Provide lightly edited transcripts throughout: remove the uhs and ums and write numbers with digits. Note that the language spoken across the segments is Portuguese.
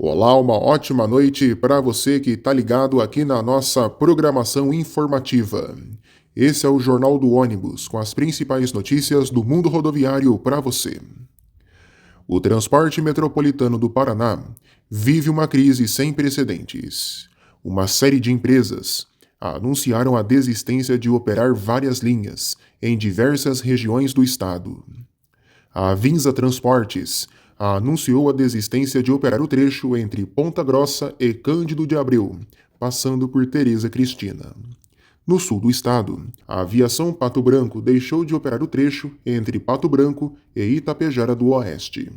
Olá, uma ótima noite para você que está ligado aqui na nossa programação informativa. Esse é o Jornal do Ônibus, com as principais notícias do mundo rodoviário para você. O transporte metropolitano do Paraná vive uma crise sem precedentes. Uma série de empresas anunciaram a desistência de operar várias linhas em diversas regiões do estado. A Vinsa Transportes anunciou a desistência de operar o trecho entre Ponta Grossa e Cândido de Abreu, passando por Tereza Cristina. No sul do estado, a Aviação Pato Branco deixou de operar o trecho entre Pato Branco e Itapejara do Oeste.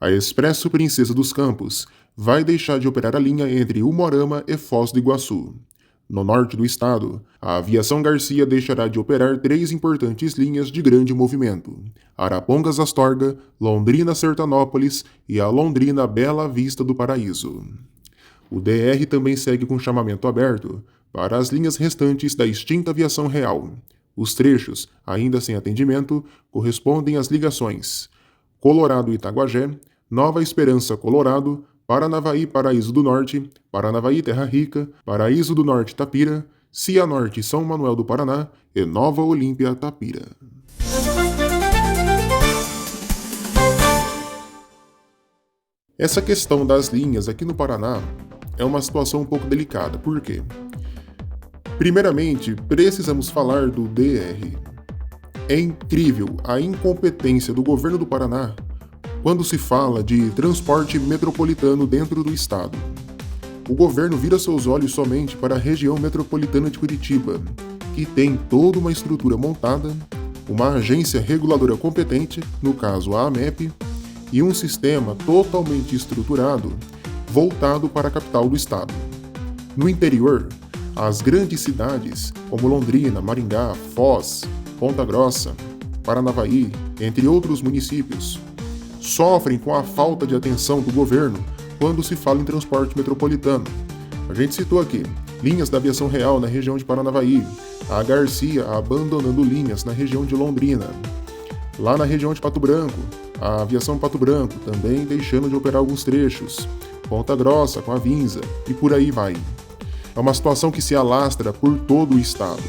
A Expresso Princesa dos Campos vai deixar de operar a linha entre Umuarama e Foz do Iguaçu. No norte do estado, a Aviação Garcia deixará de operar 3 importantes linhas de grande movimento: Arapongas-Astorga, Londrina-Sertanópolis e a Londrina-Bela Vista do Paraíso. O DR também segue com chamamento aberto para as linhas restantes da extinta Aviação Real. Os trechos, ainda sem atendimento, correspondem às ligações Colorado-Itaguajé, Nova Esperança-Colorado, Paranavaí Paraíso do Norte, Paranavaí Terra Rica, Paraíso do Norte Tapira, Cianorte São Manuel do Paraná e Nova Olímpia Tapira. Essa questão das linhas aqui no Paraná é uma situação um pouco delicada. Por quê? Primeiramente, precisamos falar do DR. É incrível a incompetência do governo do Paraná quando se fala de transporte metropolitano dentro do estado. O governo vira seus olhos somente para a região metropolitana de Curitiba, que tem toda uma estrutura montada, uma agência reguladora competente, no caso a AMEP, e um sistema totalmente estruturado, voltado para a capital do estado. No interior, as grandes cidades, como Londrina, Maringá, Foz, Ponta Grossa, Paranavaí, entre outros municípios, sofrem com a falta de atenção do governo quando se fala em transporte metropolitano. A gente citou aqui linhas da Aviação Real na região de Paranavaí, a Garcia abandonando linhas na região de Londrina. Lá na região de Pato Branco, a Aviação Pato Branco também deixando de operar alguns trechos, Ponta Grossa com a Vinsa e por aí vai. É uma situação que se alastra por todo o estado.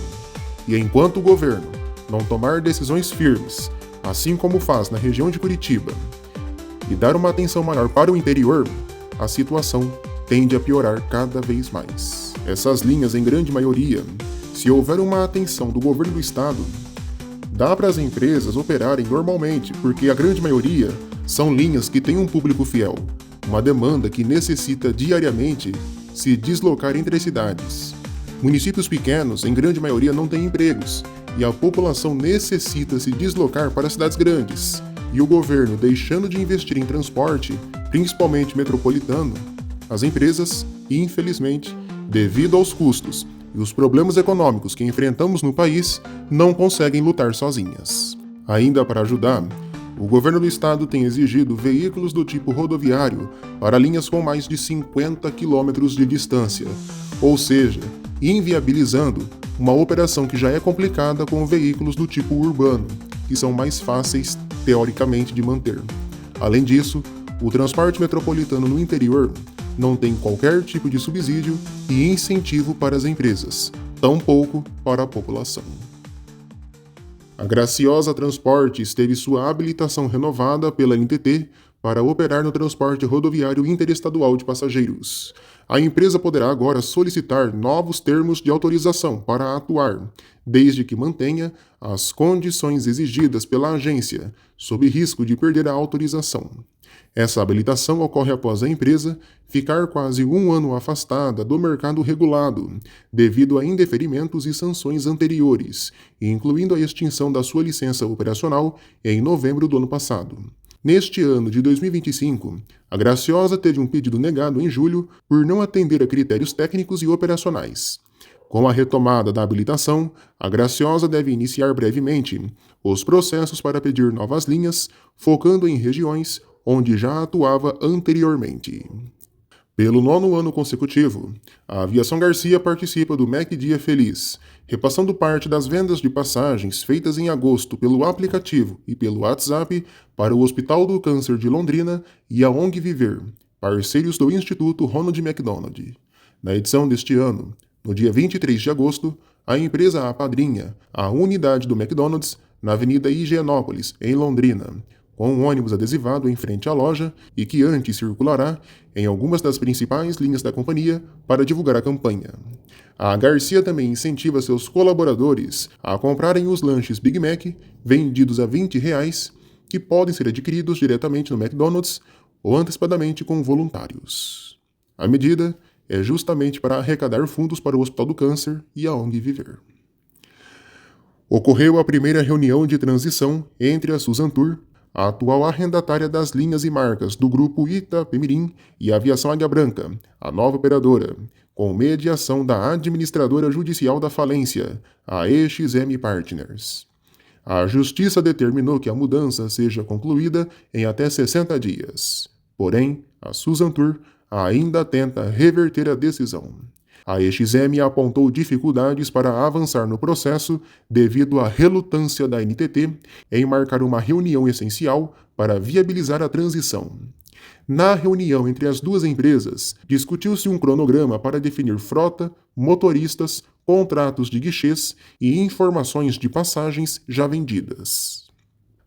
E enquanto o governo não tomar decisões firmes, assim como faz na região de Curitiba, e dar uma atenção maior para o interior, a situação tende a piorar cada vez mais. Essas linhas, em grande maioria, se houver uma atenção do governo do estado, dá para as empresas operarem normalmente, porque a grande maioria são linhas que têm um público fiel, uma demanda que necessita diariamente se deslocar entre as cidades. Municípios pequenos, em grande maioria, não têm empregos, e a população necessita se deslocar para cidades grandes. E o governo deixando de investir em transporte, principalmente metropolitano, as empresas, infelizmente, devido aos custos e os problemas econômicos que enfrentamos no país, não conseguem lutar sozinhas. Ainda para ajudar, o governo do estado tem exigido veículos do tipo rodoviário para linhas com mais de 50 quilômetros de distância, ou seja, inviabilizando uma operação que já é complicada com veículos do tipo urbano, que são mais fáceis, teoricamente, de manter. Além disso, o transporte metropolitano no interior não tem qualquer tipo de subsídio e incentivo para as empresas, tampouco para a população. A Graciosa Transportes teve sua habilitação renovada pela NTT para operar no transporte rodoviário interestadual de passageiros. A empresa poderá agora solicitar novos termos de autorização para atuar, desde que mantenha as condições exigidas pela agência, sob risco de perder a autorização. Essa habilitação ocorre após a empresa ficar quase um ano afastada do mercado regulado, devido a indeferimentos e sanções anteriores, incluindo a extinção da sua licença operacional em novembro do ano passado. Neste ano de 2025, a Graciosa teve um pedido negado em julho por não atender a critérios técnicos e operacionais. Com a retomada da habilitação, a Graciosa deve iniciar brevemente os processos para pedir novas linhas, focando em regiões onde já atuava anteriormente. Pelo 9º ano consecutivo, a Aviação Garcia participa do MEC Dia Feliz, repassando parte das vendas de passagens feitas em agosto pelo aplicativo e pelo WhatsApp para o Hospital do Câncer de Londrina e a ONG Viver, parceiros do Instituto Ronald McDonald. Na edição deste ano, no dia 23 de agosto, a empresa apadrinha a unidade do McDonald's na Avenida Higienópolis, em Londrina, com um ônibus adesivado em frente à loja e que antes circulará em algumas das principais linhas da companhia para divulgar a campanha. A Garcia também incentiva seus colaboradores a comprarem os lanches Big Mac, vendidos a R$ 20, que podem ser adquiridos diretamente no McDonald's ou antecipadamente com voluntários. A medida é justamente para arrecadar fundos para o Hospital do Câncer e a ONG Viver. Ocorreu a primeira reunião de transição entre a Suzantur, a atual arrendatária das linhas e marcas do grupo Itapemirim, e a Aviação Águia Branca, a nova operadora, com mediação da administradora judicial da falência, a EXM Partners. A Justiça determinou que a mudança seja concluída em até 60 dias. Porém, a Suzantur ainda tenta reverter a decisão. A EXM apontou dificuldades para avançar no processo devido à relutância da NTT em marcar uma reunião essencial para viabilizar a transição. Na reunião entre as duas empresas, discutiu-se um cronograma para definir frota, motoristas, contratos de guichês e informações de passagens já vendidas.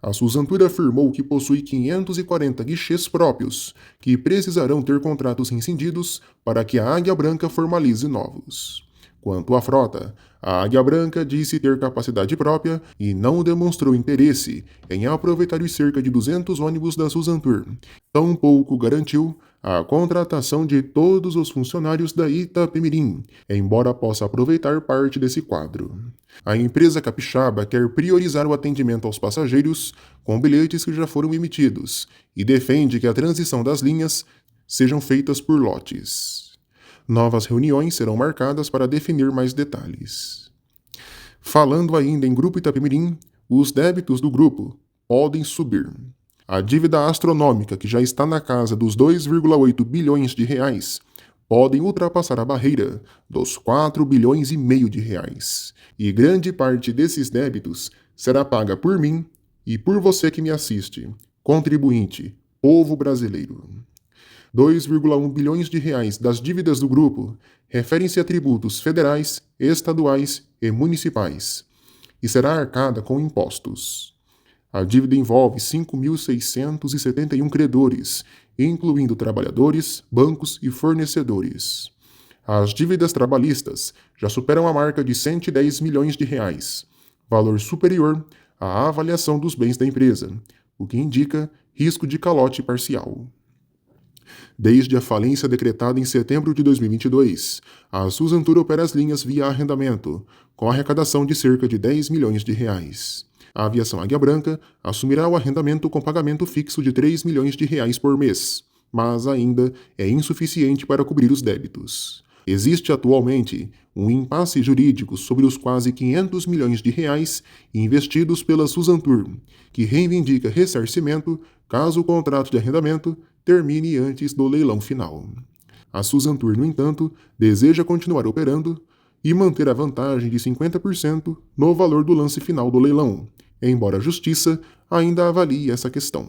A Suzantur afirmou que possui 540 guichês próprios, que precisarão ter contratos rescindidos para que a Águia Branca formalize novos. Quanto à frota, a Águia Branca disse ter capacidade própria e não demonstrou interesse em aproveitar os cerca de 200 ônibus da Suzantur. Tampouco garantiu a contratação de todos os funcionários da Itapemirim, embora possa aproveitar parte desse quadro. A empresa capixaba quer priorizar o atendimento aos passageiros com bilhetes que já foram emitidos e defende que a transição das linhas sejam feitas por lotes. Novas reuniões serão marcadas para definir mais detalhes. Falando ainda em Grupo Itapemirim, os débitos do grupo podem subir. A dívida astronômica, que já está na casa dos 2,8 bilhões de reais, podem ultrapassar a barreira dos 4 bilhões e meio de reais. E grande parte desses débitos será paga por mim e por você que me assiste, contribuinte, povo brasileiro. 2,1 bilhões de reais das dívidas do grupo referem-se a tributos federais, estaduais e municipais, e será arcada com impostos. A dívida envolve 5.671 credores, incluindo trabalhadores, bancos e fornecedores. As dívidas trabalhistas já superam a marca de 110 milhões de reais, valor superior à avaliação dos bens da empresa, o que indica risco de calote parcial. Desde a falência decretada em setembro de 2022, a Suzantur opera as linhas via arrendamento, com arrecadação de cerca de 10 milhões de reais. A Aviação Águia Branca assumirá o arrendamento com pagamento fixo de 3 milhões de reais por mês, mas ainda é insuficiente para cobrir os débitos. Existe atualmente um impasse jurídico sobre os quase 500 milhões de reais investidos pela Suzantur, que reivindica ressarcimento caso o contrato de arrendamento termine antes do leilão final. A Suzantur, no entanto, deseja continuar operando e manter a vantagem de 50% no valor do lance final do leilão, embora a Justiça ainda avalie essa questão.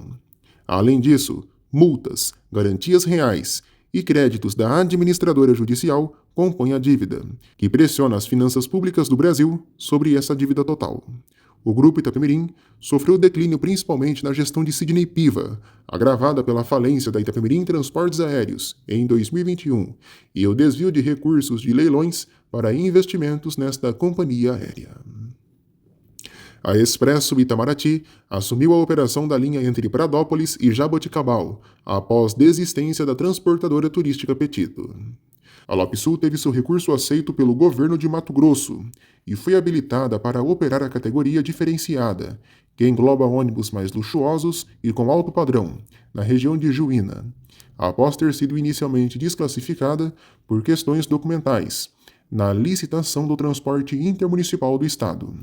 Além disso, multas, garantias reais e créditos da administradora judicial compõem a dívida, que pressiona as finanças públicas do Brasil sobre essa dívida total. O Grupo Itapemirim sofreu declínio principalmente na gestão de Sidney Piva, agravada pela falência da Itapemirim Transportes Aéreos em 2021 e o desvio de recursos de leilões para investimentos nesta companhia aérea. A Expresso Itamaraty assumiu a operação da linha entre Pradópolis e Jaboticabal, após desistência da transportadora turística Petito. A Lopsul teve seu recurso aceito pelo governo de Mato Grosso e foi habilitada para operar a categoria diferenciada, que engloba ônibus mais luxuosos e com alto padrão, na região de Juína, após ter sido inicialmente desclassificada por questões documentais, na licitação do transporte intermunicipal do Estado.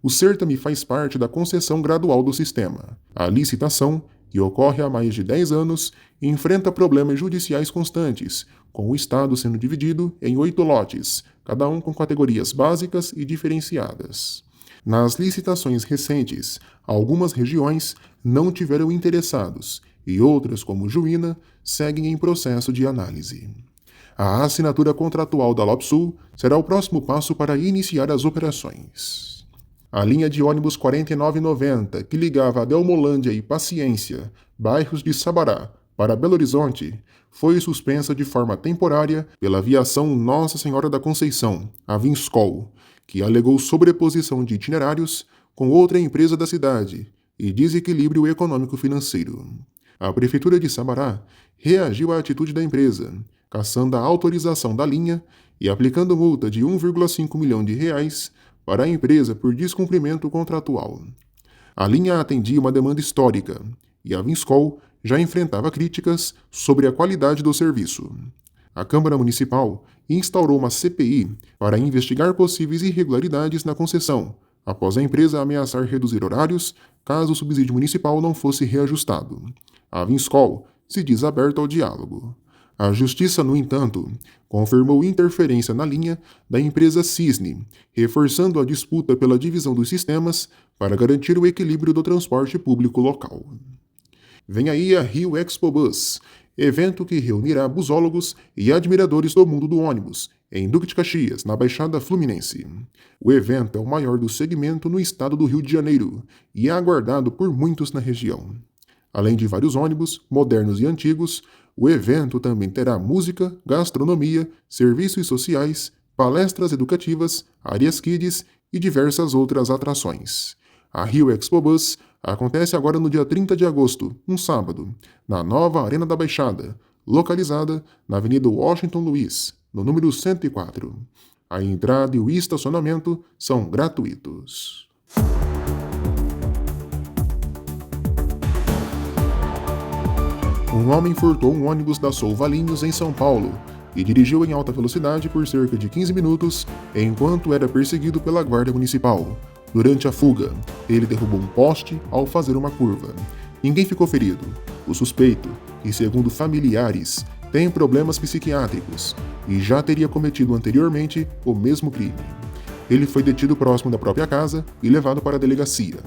O certame faz parte da concessão gradual do sistema. A licitação, que ocorre há mais de 10 anos, enfrenta problemas judiciais constantes, com o Estado sendo dividido em 8 lotes, cada um com categorias básicas e diferenciadas. Nas licitações recentes, algumas regiões não tiveram interessados e outras, como Juína, seguem em processo de análise. A assinatura contratual da Lopsul será o próximo passo para iniciar as operações. A linha de ônibus 4990, que ligava Adelmolândia e Paciência, bairros de Sabará, para Belo Horizonte, foi suspensa de forma temporária pela aviação Nossa Senhora da Conceição, a Vinscol, que alegou sobreposição de itinerários com outra empresa da cidade e desequilíbrio econômico-financeiro. A Prefeitura de Sabará reagiu à atitude da empresa, cassando a autorização da linha e aplicando multa de R$ 1,5 milhão para a empresa por descumprimento contratual. A linha atendia uma demanda histórica e a Vinscol já enfrentava críticas sobre a qualidade do serviço. A Câmara Municipal instaurou uma CPI para investigar possíveis irregularidades na concessão, após a empresa ameaçar reduzir horários caso o subsídio municipal não fosse reajustado. A Vinscol se diz aberta ao diálogo. A Justiça, no entanto, confirmou interferência na linha da empresa Cisne, reforçando a disputa pela divisão dos sistemas para garantir o equilíbrio do transporte público local. Vem aí a Rio Expo Bus, evento que reunirá busólogos e admiradores do mundo do ônibus, em Duque de Caxias, na Baixada Fluminense. O evento é o maior do segmento no estado do Rio de Janeiro e é aguardado por muitos na região. Além de vários ônibus, modernos e antigos, o evento também terá música, gastronomia, serviços sociais, palestras educativas, áreas kids e diversas outras atrações. A Rio Expo Bus acontece agora no dia 30 de agosto, um sábado, na nova Arena da Baixada, localizada na Avenida Washington Luiz, no número 104. A entrada e o estacionamento são gratuitos. Um homem furtou um ônibus da Sou Valinhos, em São Paulo, e dirigiu em alta velocidade por cerca de 15 minutos enquanto era perseguido pela Guarda Municipal. Durante a fuga, ele derrubou um poste ao fazer uma curva. Ninguém ficou ferido. O suspeito, que segundo familiares, tem problemas psiquiátricos e já teria cometido anteriormente o mesmo crime. Ele foi detido próximo da própria casa e levado para a delegacia.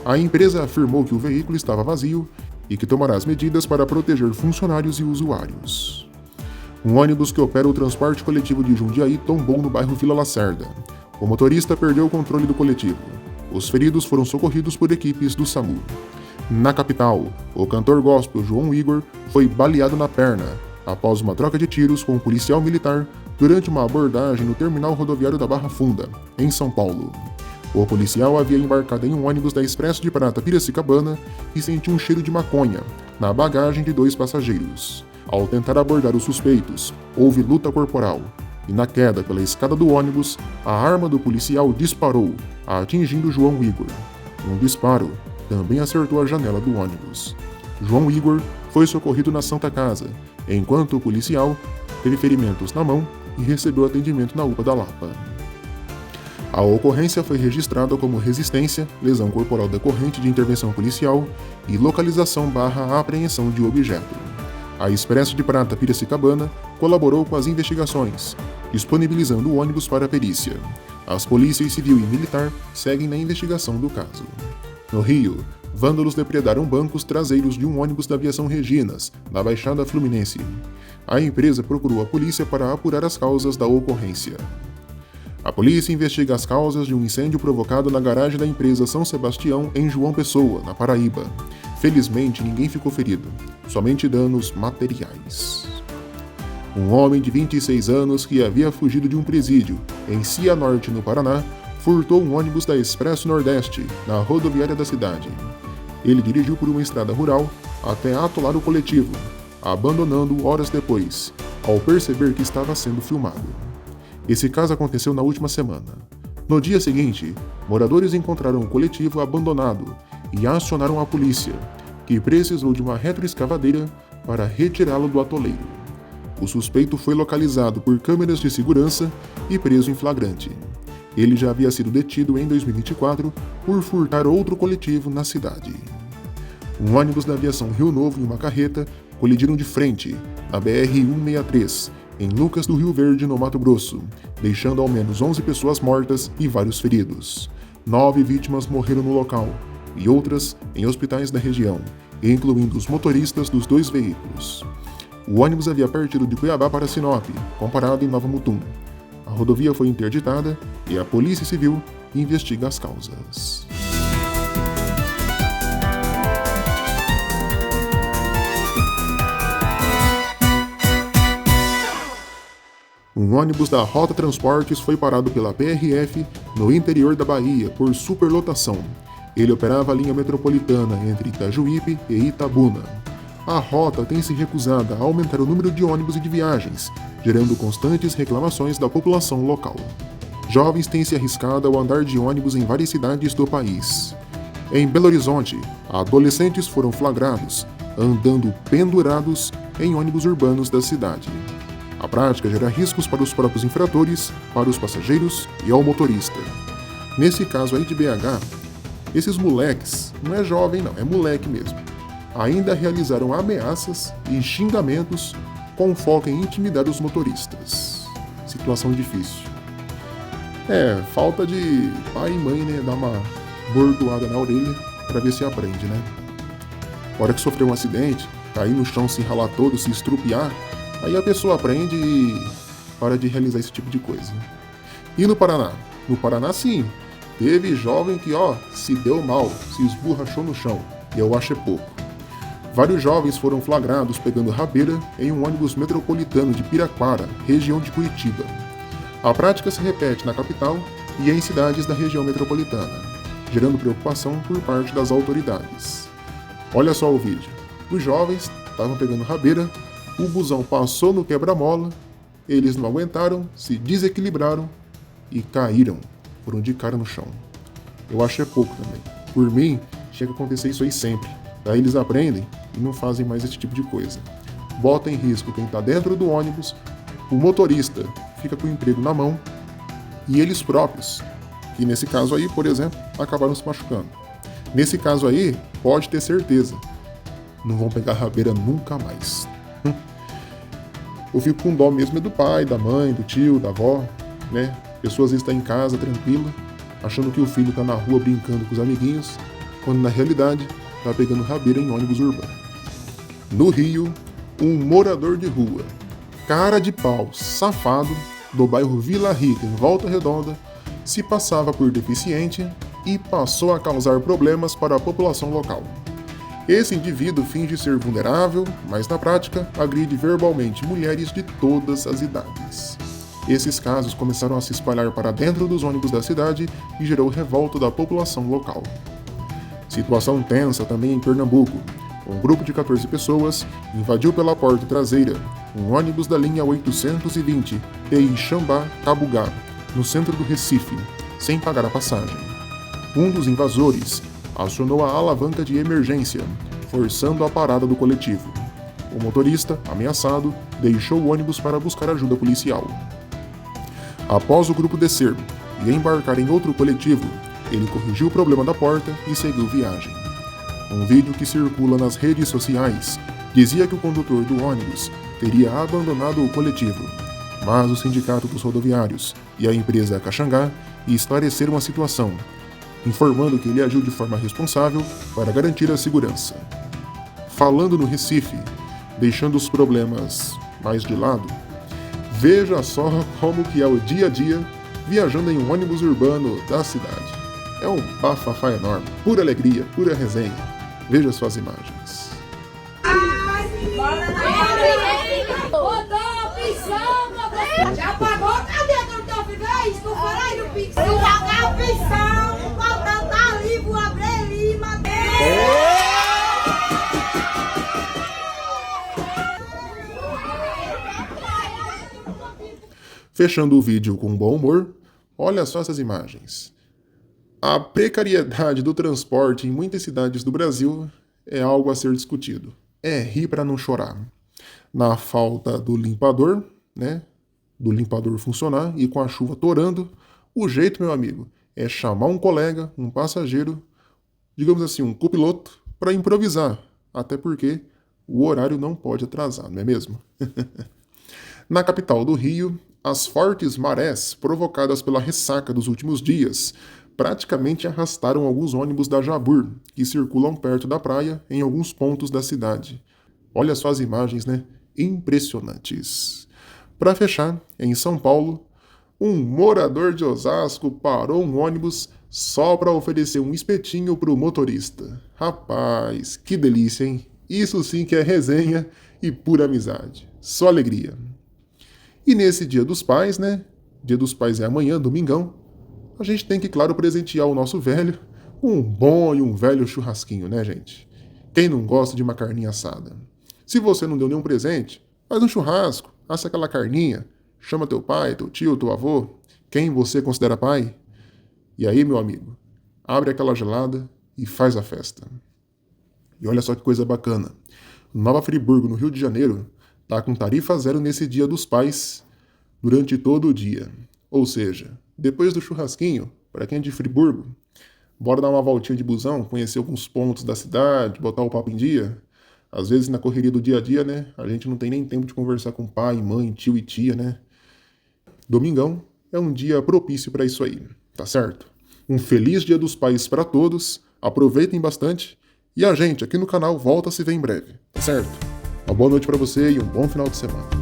A empresa afirmou que o veículo estava vazio e que tomará as medidas para proteger funcionários e usuários. Um ônibus que opera o transporte coletivo de Jundiaí tombou no bairro Vila Lacerda. O motorista perdeu o controle do coletivo. Os feridos foram socorridos por equipes do SAMU. Na capital, o cantor gospel João Igor foi baleado na perna após uma troca de tiros com um policial militar durante uma abordagem no terminal rodoviário da Barra Funda, em São Paulo. O policial havia embarcado em um ônibus da Expresso de Prata Piracicabana e sentiu um cheiro de maconha na bagagem de 2 passageiros. Ao tentar abordar os suspeitos, houve luta corporal. E na queda pela escada do ônibus, a arma do policial disparou, atingindo João Igor. Um disparo também acertou a janela do ônibus. João Igor foi socorrido na Santa Casa, enquanto o policial teve ferimentos na mão e recebeu atendimento na UPA da Lapa. A ocorrência foi registrada como resistência, lesão corporal decorrente de intervenção policial e localização/apreensão de objeto. A Expresso de Prata Piracicabana colaborou com as investigações, disponibilizando o ônibus para a perícia. As polícias civil e militar seguem na investigação do caso. No Rio, vândalos depredaram bancos traseiros de um ônibus da Aviação Reginas, na Baixada Fluminense. A empresa procurou a polícia para apurar as causas da ocorrência. A polícia investiga as causas de um incêndio provocado na garagem da empresa São Sebastião, em João Pessoa, na Paraíba. Felizmente, ninguém ficou ferido, somente danos materiais. Um homem de 26 anos que havia fugido de um presídio em Cianorte, no Paraná, furtou um ônibus da Expresso Nordeste, na rodoviária da cidade. Ele dirigiu por uma estrada rural até atolar o coletivo, abandonando-o horas depois, ao perceber que estava sendo filmado. Esse caso aconteceu na última semana. No dia seguinte, moradores encontraram o coletivo abandonado e acionaram a polícia, que precisou de uma retroescavadeira para retirá-lo do atoleiro. O suspeito foi localizado por câmeras de segurança e preso em flagrante. Ele já havia sido detido em 2024 por furtar outro coletivo na cidade. Um ônibus da Aviação Rio Novo e uma carreta colidiram de frente na BR-163, em Lucas do Rio Verde, no Mato Grosso, deixando ao menos 11 pessoas mortas e vários feridos. 9 vítimas morreram no local, e outras em hospitais da região, incluindo os motoristas dos 2 veículos. O ônibus havia partido de Cuiabá para Sinop, comparado em Nova Mutum. A rodovia foi interditada e a Polícia Civil investiga as causas. Um ônibus da Rota Transportes foi parado pela PRF no interior da Bahia por superlotação. Ele operava a linha metropolitana entre Itajuípe e Itabuna. A rota tem se recusado a aumentar o número de ônibus e de viagens, gerando constantes reclamações da população local. Jovens têm se arriscado ao andar de ônibus em várias cidades do país. Em Belo Horizonte, adolescentes foram flagrados andando pendurados em ônibus urbanos da cidade. A prática gera riscos para os próprios infratores, para os passageiros e ao motorista. Nesse caso aí de BH, esses moleques, não é jovem não, é moleque mesmo, ainda realizaram ameaças e xingamentos com foco em intimidar os motoristas. Situação difícil. Falta de pai e mãe, né, dar uma bordoada na orelha para ver se aprende, né? A hora que sofreu um acidente, cair no chão, se ralar todo, se estrupiar, aí a pessoa aprende e para de realizar esse tipo de coisa. E no Paraná? No Paraná, sim, teve jovem que, se deu mal, se esborrachou no chão, e eu acho pouco. Vários jovens foram flagrados pegando rabeira em um ônibus metropolitano de Piraquara, região de Curitiba. A prática se repete na capital e em cidades da região metropolitana, gerando preocupação por parte das autoridades. Olha só o vídeo. Os jovens estavam pegando rabeira, o busão passou no quebra-mola, eles não aguentaram, se desequilibraram e caíram, foram de cara no chão. Eu acho pouco também. Por mim, tinha que acontecer isso aí sempre. Daí eles aprendem e não fazem mais esse tipo de coisa. Bota em risco quem está dentro do ônibus, o motorista fica com o emprego na mão e eles próprios, que nesse caso aí, por exemplo, acabaram se machucando. Nesse caso aí, pode ter certeza, não vão pegar rabeira nunca mais. Eu fico com dó mesmo do pai, da mãe, do tio, da avó, né? A pessoa às vezes está em casa, tranquila, achando que o filho está na rua brincando com os amiguinhos, quando na realidade está pegando rabeira em ônibus urbano. No Rio, um morador de rua, cara de pau, safado, do bairro Vila Rica, em Volta Redonda, se passava por deficiente e passou a causar problemas para a população local. Esse indivíduo finge ser vulnerável, mas na prática agride verbalmente mulheres de todas as idades. Esses casos começaram a se espalhar para dentro dos ônibus da cidade e gerou revolta da população local. Situação tensa também em Pernambuco. Um grupo de 14 pessoas invadiu pela porta traseira um ônibus da linha 820 Eixambá-Cabugá, no centro do Recife, sem pagar a passagem. Um dos invasores acionou a alavanca de emergência, forçando a parada do coletivo. O motorista, ameaçado, deixou o ônibus para buscar ajuda policial. Após o grupo descer e embarcar em outro coletivo, ele corrigiu o problema da porta e seguiu viagem. Um vídeo que circula nas redes sociais dizia que o condutor do ônibus teria abandonado o coletivo, mas o Sindicato dos Rodoviários e a empresa Caxangá esclareceram a situação, informando que ele agiu de forma responsável para garantir a segurança. Falando no Recife, deixando os problemas mais de lado, veja só como que é o dia a dia viajando em um ônibus urbano da cidade. É um bafafá enorme, pura alegria, pura resenha. Veja suas imagens. Já pagou? Cadê a tua vez? Tu foi lá no Pix? Eu paguei o Pixão, o portão tá ali, vou abrir ali, Fechando o vídeo com bom humor, olha só essas imagens. A precariedade do transporte em muitas cidades do Brasil é algo a ser discutido. É rir para não chorar. Na falta do limpador, né? Do limpador funcionar e com a chuva torando, o jeito, meu amigo, é chamar um colega, um passageiro, digamos assim, um copiloto, para improvisar. Até porque o horário não pode atrasar, não é mesmo? Na capital do Rio, as fortes marés provocadas pela ressaca dos últimos dias praticamente arrastaram alguns ônibus da Jabur, que circulam perto da praia em alguns pontos da cidade. Olha só as imagens, né? Impressionantes. Para fechar, em São Paulo, um morador de Osasco parou um ônibus só para oferecer um espetinho pro motorista. Rapaz, que delícia, hein? Isso sim que é resenha e pura amizade. Só alegria. E nesse Dia dos Pais, né? Dia dos Pais é amanhã, domingão. A gente tem que, claro, presentear o nosso velho com um bom e um velho churrasquinho, né, gente? Quem não gosta de uma carninha assada? Se você não deu nenhum presente, faz um churrasco, assa aquela carninha, chama teu pai, teu tio, teu avô, quem você considera pai. E aí, meu amigo, abre aquela gelada e faz a festa. E olha só que coisa bacana. Nova Friburgo, no Rio de Janeiro, tá com tarifa zero nesse Dia dos Pais durante todo o dia. Ou seja, depois do churrasquinho, para quem é de Friburgo, bora dar uma voltinha de busão, conhecer alguns pontos da cidade, botar o papo em dia. Às vezes na correria do dia a dia, né, a gente não tem nem tempo de conversar com pai, mãe, tio e tia, né? Domingão é um dia propício para isso aí, tá certo? Um feliz Dia dos Pais para todos, aproveitem bastante e a gente aqui no canal volta a se ver em breve, tá certo? Uma boa noite para você e um bom final de semana.